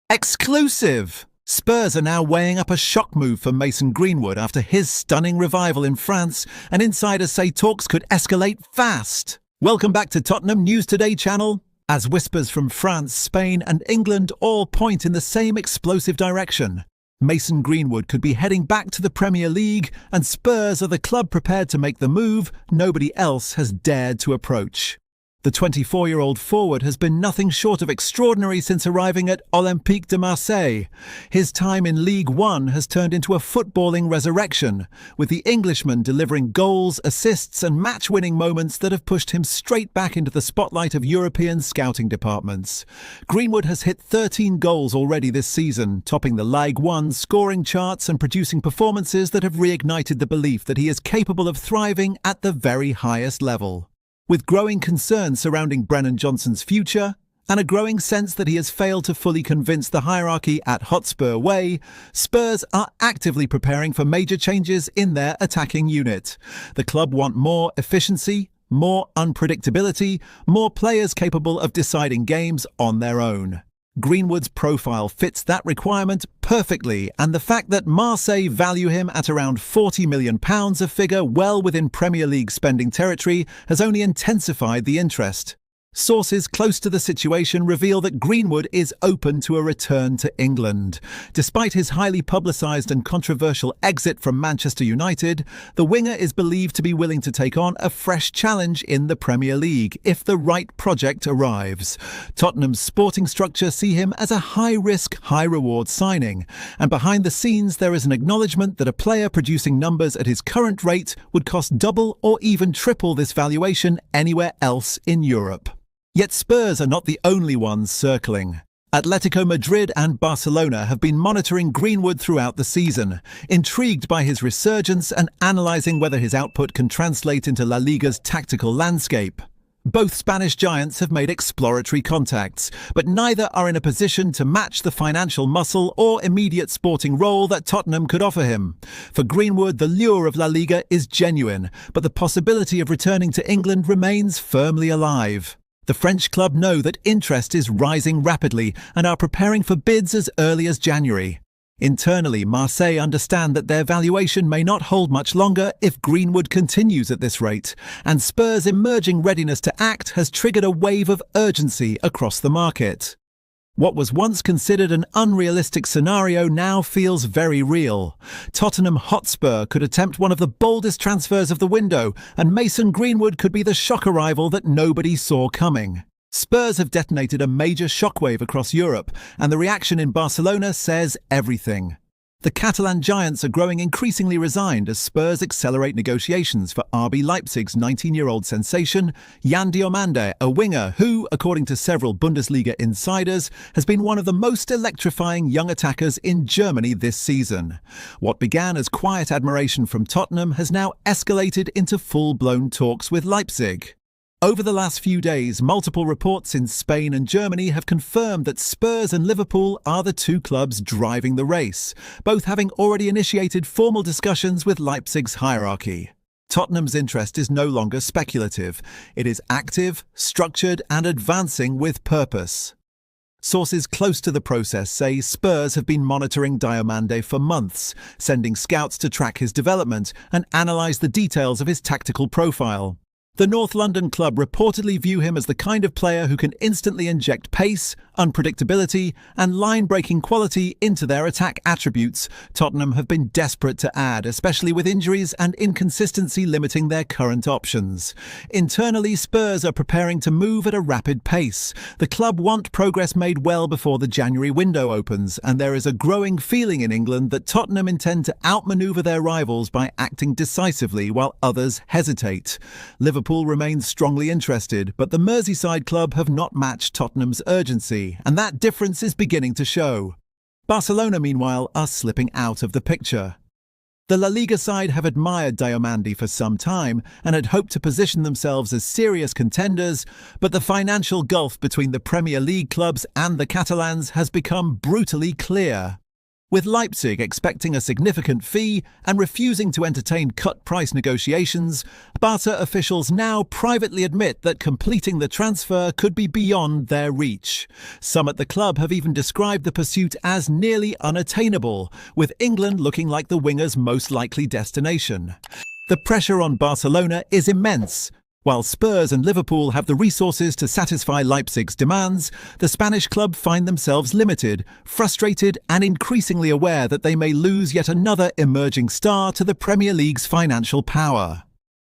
Exclusive! Spurs are now weighing up a shock move for Mason Greenwood after his stunning revival in France, and insiders say talks could escalate fast. Welcome back to Tottenham News Today channel. As whispers from France, Spain and England all point in the same explosive direction. Mason Greenwood could be heading back to the Premier League, and Spurs are the club prepared to make the move nobody else has dared to approach. The 24-year-old forward has been nothing short of extraordinary since arriving at Olympique de Marseille. His time in Ligue 1 has turned into a footballing resurrection, with the Englishman delivering goals, assists and match-winning moments that have pushed him straight back into the spotlight of European scouting departments. Greenwood has hit 13 goals already this season, topping the Ligue 1 scoring charts and producing performances that have reignited the belief that he is capable of thriving at the very highest level. With growing concerns surrounding Brennan Johnson's future, and a growing sense that he has failed to fully convince the hierarchy at Hotspur Way, Spurs are actively preparing for major changes in their attacking unit. The club want more efficiency, more unpredictability, more players capable of deciding games on their own. Greenwood's profile fits that requirement perfectly, and the fact that Marseille value him at around £40 million, a figure well within Premier League spending territory, has only intensified the interest. Sources close to the situation reveal that Greenwood is open to a return to England. Despite his highly publicised and controversial exit from Manchester United, the winger is believed to be willing to take on a fresh challenge in the Premier League if the right project arrives. Tottenham's sporting structure see him as a high-risk, high-reward signing, and behind the scenes there is an acknowledgement that a player producing numbers at his current rate would cost double or even triple this valuation anywhere else in Europe. Yet Spurs are not the only ones circling. Atletico Madrid and Barcelona have been monitoring Greenwood throughout the season, intrigued by his resurgence and analysing whether his output can translate into La Liga's tactical landscape. Both Spanish giants have made exploratory contacts, but neither are in a position to match the financial muscle or immediate sporting role that Tottenham could offer him. For Greenwood, the lure of La Liga is genuine, but the possibility of returning to England remains firmly alive. The French club know that interest is rising rapidly and are preparing for bids as early as January. Internally, Marseille understand that their valuation may not hold much longer if Greenwood continues at this rate, and Spurs' emerging readiness to act has triggered a wave of urgency across the market. What was once considered an unrealistic scenario now feels very real. Tottenham Hotspur could attempt one of the boldest transfers of the window, and Mason Greenwood could be the shock arrival that nobody saw coming. Spurs have detonated a major shockwave across Europe, and the reaction in Barcelona says everything. The Catalan giants are growing increasingly resigned as Spurs accelerate negotiations for RB Leipzig's 19-year-old sensation, Yan Diomande, a winger who, according to several Bundesliga insiders, has been one of the most electrifying young attackers in Germany this season. What began as quiet admiration from Tottenham has now escalated into full-blown talks with Leipzig. Over the last few days, multiple reports in Spain and Germany have confirmed that Spurs and Liverpool are the two clubs driving the race, both having already initiated formal discussions with Leipzig's hierarchy. Tottenham's interest is no longer speculative. It is active, structured and advancing with purpose. Sources close to the process say Spurs have been monitoring Diomande for months, sending scouts to track his development and analyse the details of his tactical profile. The North London club reportedly view him as the kind of player who can instantly inject pace, unpredictability and line-breaking quality into their attack attributes Tottenham have been desperate to add, especially with injuries and inconsistency limiting their current options. Internally, Spurs are preparing to move at a rapid pace. The club want progress made well before the January window opens, and there is a growing feeling in England that Tottenham intend to outmaneuver their rivals by acting decisively while others hesitate. Liverpool remains strongly interested, but the Merseyside club have not matched Tottenham's urgency, and that difference is beginning to show. Barcelona, meanwhile, are slipping out of the picture. The La Liga side have admired Diomande for some time and had hoped to position themselves as serious contenders, but the financial gulf between the Premier League clubs and the Catalans has become brutally clear. With Leipzig expecting a significant fee and refusing to entertain cut-price negotiations, Barca officials now privately admit that completing the transfer could be beyond their reach. Some at the club have even described the pursuit as nearly unattainable, with England looking like the winger's most likely destination. The pressure on Barcelona is immense. While Spurs and Liverpool have the resources to satisfy Leipzig's demands, the Spanish club find themselves limited, frustrated and increasingly aware that they may lose yet another emerging star to the Premier League's financial power.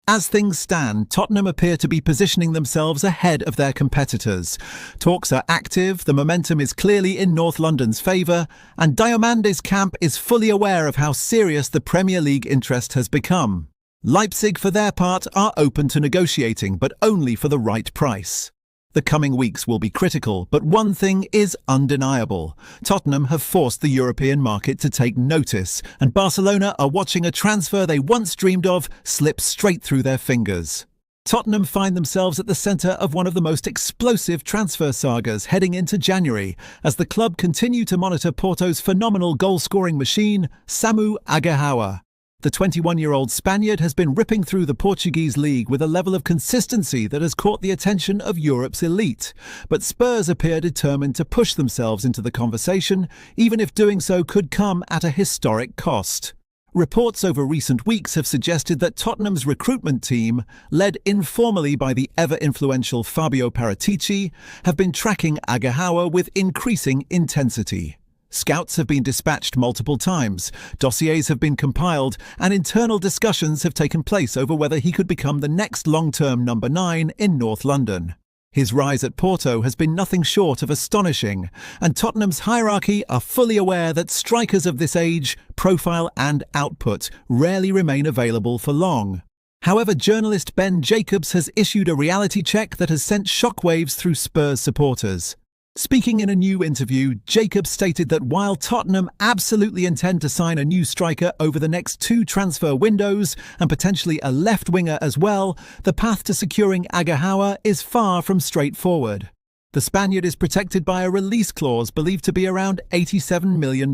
As things stand, Tottenham appear to be positioning themselves ahead of their competitors. Talks are active, the momentum is clearly in North London's favour, and Diamande's camp is fully aware of how serious the Premier League interest has become. Leipzig, for their part, are open to negotiating, but only for the right price. The coming weeks will be critical, but one thing is undeniable. Tottenham have forced the European market to take notice, and Barcelona are watching a transfer they once dreamed of slip straight through their fingers. Tottenham find themselves at the centre of one of the most explosive transfer sagas heading into January, as the club continue to monitor Porto's phenomenal goal-scoring machine, Samu Agahawa. The 21-year-old Spaniard has been ripping through the Portuguese league with a level of consistency that has caught the attention of Europe's elite. But Spurs appear determined to push themselves into the conversation, even if doing so could come at a historic cost. Reports over recent weeks have suggested that Tottenham's recruitment team, led informally by the ever-influential Fabio Paratici, have been tracking Agahawa with increasing intensity. Scouts have been dispatched multiple times, dossiers have been compiled, and internal discussions have taken place over whether he could become the next long-term number 9 in North London. His rise at Porto has been nothing short of astonishing, and Tottenham's hierarchy are fully aware that strikers of this age, profile and output rarely remain available for long. However, journalist Ben Jacobs has issued a reality check that has sent shockwaves through Spurs supporters. Speaking in a new interview, Jacobs stated that while Tottenham absolutely intend to sign a new striker over the next 2 transfer windows, and potentially a left winger as well, the path to securing Agahawa is far from straightforward. The Spaniard is protected by a release clause believed to be around £87 million,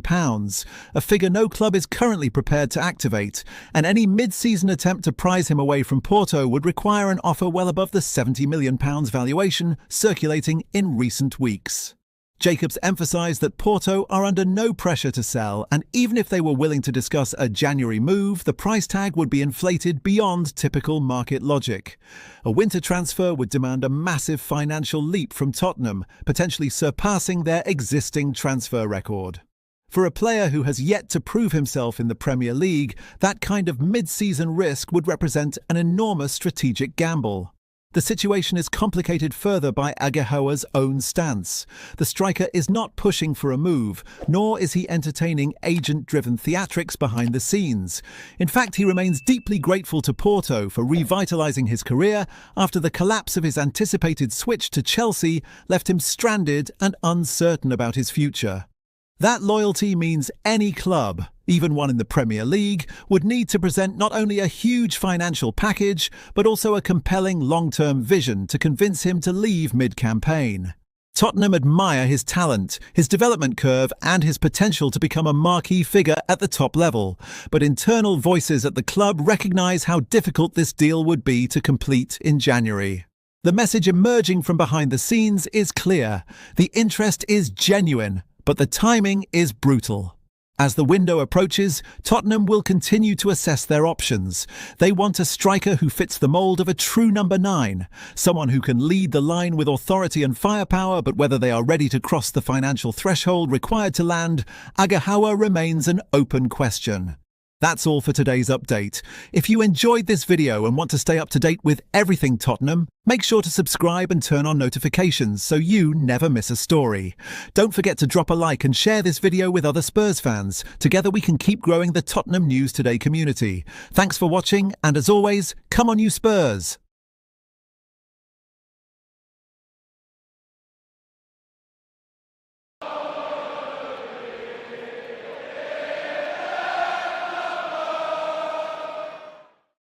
a figure no club is currently prepared to activate, and any mid-season attempt to prize him away from Porto would require an offer well above the £70 million valuation circulating in recent weeks. Jacobs emphasised that Porto are under no pressure to sell, and even if they were willing to discuss a January move, the price tag would be inflated beyond typical market logic. A winter transfer would demand a massive financial leap from Tottenham, potentially surpassing their existing transfer record. For a player who has yet to prove himself in the Premier League, that kind of mid-season risk would represent an enormous strategic gamble. The situation is complicated further by Agahawa's own stance. The striker is not pushing for a move, nor is he entertaining agent-driven theatrics behind the scenes. In fact, he remains deeply grateful to Porto for revitalising his career after the collapse of his anticipated switch to Chelsea left him stranded and uncertain about his future. That loyalty means any club, even one in the Premier League, would need to present not only a huge financial package, but also a compelling long-term vision to convince him to leave mid-campaign. Tottenham admire his talent, his development curve, and his potential to become a marquee figure at the top level, but internal voices at the club recognise how difficult this deal would be to complete in January. The message emerging from behind the scenes is clear. The interest is genuine, but the timing is brutal. As the window approaches, Tottenham will continue to assess their options. They want a striker who fits the mould of a true number 9, someone who can lead the line with authority and firepower, but whether they are ready to cross the financial threshold required to land, Agahawa remains an open question. That's all for today's update. If you enjoyed this video and want to stay up to date with everything Tottenham, make sure to subscribe and turn on notifications so you never miss a story. Don't forget to drop a like and share this video with other Spurs fans. Together we can keep growing the Tottenham News Today community. Thanks for watching, and as always, come on you Spurs!